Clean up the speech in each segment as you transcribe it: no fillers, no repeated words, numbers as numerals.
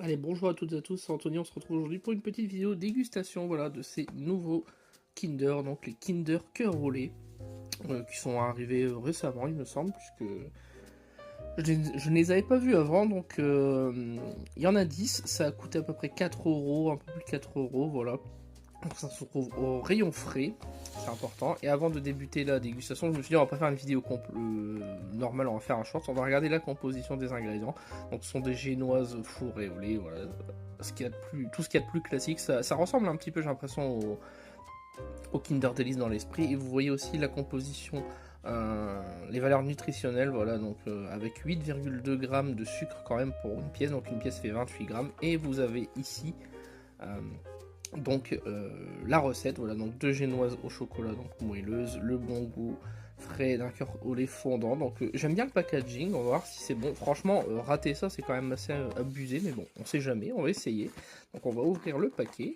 Allez, bonjour à toutes et à tous, c'est Anthony, on se retrouve aujourd'hui pour une petite vidéo dégustation voilà, de ces nouveaux Kinder, donc les Kinder Cœur Roulé, qui sont arrivés récemment il me semble, puisque je ne les avais pas vus avant, donc il y en a 10, ça a coûté à peu près 4 euros, un peu plus de 4 euros, voilà. Donc ça se trouve au rayon frais, c'est important. Et avant de débuter la dégustation, je me suis dit on va pas faire une vidéo normale, on va faire un short, on va regarder la composition des ingrédients. Donc ce sont des génoises fourrées au lait, voilà. Tout ce qu'il y a de plus classique, ça ressemble un petit peu j'ai l'impression au Kinder Delice dans l'esprit. Et vous voyez aussi la composition, les valeurs nutritionnelles, voilà, donc avec 8,2 grammes de sucre quand même pour une pièce, donc une pièce fait 28 grammes. Et vous avez ici... la recette, voilà, donc 2 génoises au chocolat, donc moelleuse, le bon goût frais d'un cœur au lait fondant. Donc j'aime bien le packaging, on va voir si c'est bon. Franchement, rater ça c'est quand même assez abusé, mais bon, on sait jamais, on va essayer. Donc on va ouvrir le paquet.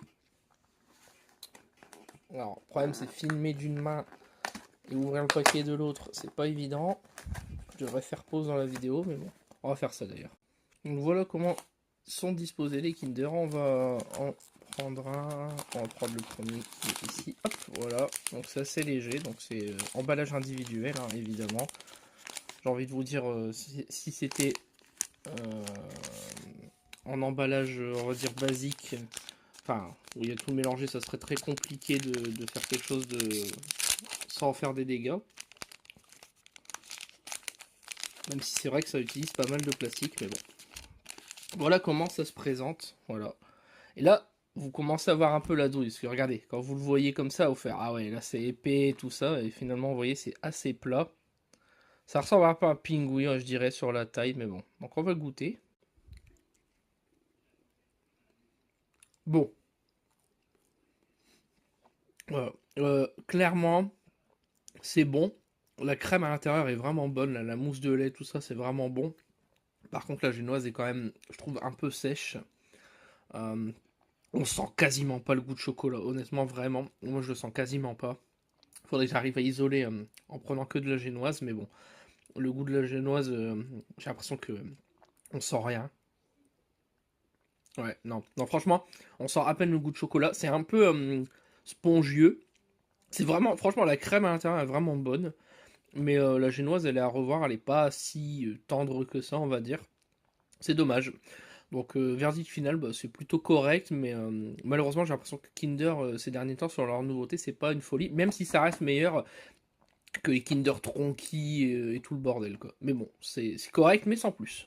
Alors, le problème c'est filmer d'une main et ouvrir le paquet de l'autre, c'est pas évident. Je devrais faire pause dans la vidéo, mais bon, on va faire ça d'ailleurs. Donc voilà comment sont disposés les Kinder. On va en prendre un. On va prendre le premier qui est ici. Hop, voilà. Donc c'est assez léger. Donc c'est emballage individuel, hein, évidemment. J'ai envie de vous dire, si c'était en emballage, on va dire basique, enfin, où il y a tout mélangé, ça serait très compliqué de faire quelque chose sans faire des dégâts. Même si c'est vrai que ça utilise pas mal de plastique, mais bon. Voilà comment ça se présente, voilà. Et là, vous commencez à voir un peu la douille, parce que regardez, quand vous le voyez comme ça, vous faites ah ouais, là c'est épais, tout ça, et finalement, vous voyez, c'est assez plat. Ça ressemble un peu à un pingouin, je dirais, sur la taille, mais bon. Donc on va goûter. Bon, clairement, c'est bon. La crème à l'intérieur est vraiment bonne, la mousse de lait, tout ça, c'est vraiment bon. Par contre, la génoise est quand même, je trouve, un peu sèche. Euh, on sent quasiment pas le goût de chocolat, honnêtement, vraiment. Moi, je le sens quasiment pas. Faudrait que j'arrive à isoler en prenant que de la génoise, mais bon. Le goût de la génoise, j'ai l'impression que on sent rien. Ouais, non. Non, franchement, on sent à peine le goût de chocolat. C'est un peu spongieux. C'est vraiment, franchement, la crème à l'intérieur est vraiment bonne. Mais la génoise, elle est à revoir. Elle est pas si tendre que ça, on va dire. C'est dommage. Donc, verdict final, bah, c'est plutôt correct. Mais malheureusement, j'ai l'impression que Kinder, ces derniers temps, sur leur nouveauté, c'est pas une folie. Même si ça reste meilleur que les Kinder Tronky et tout le bordel, quoi. Mais bon, c'est correct, mais sans plus.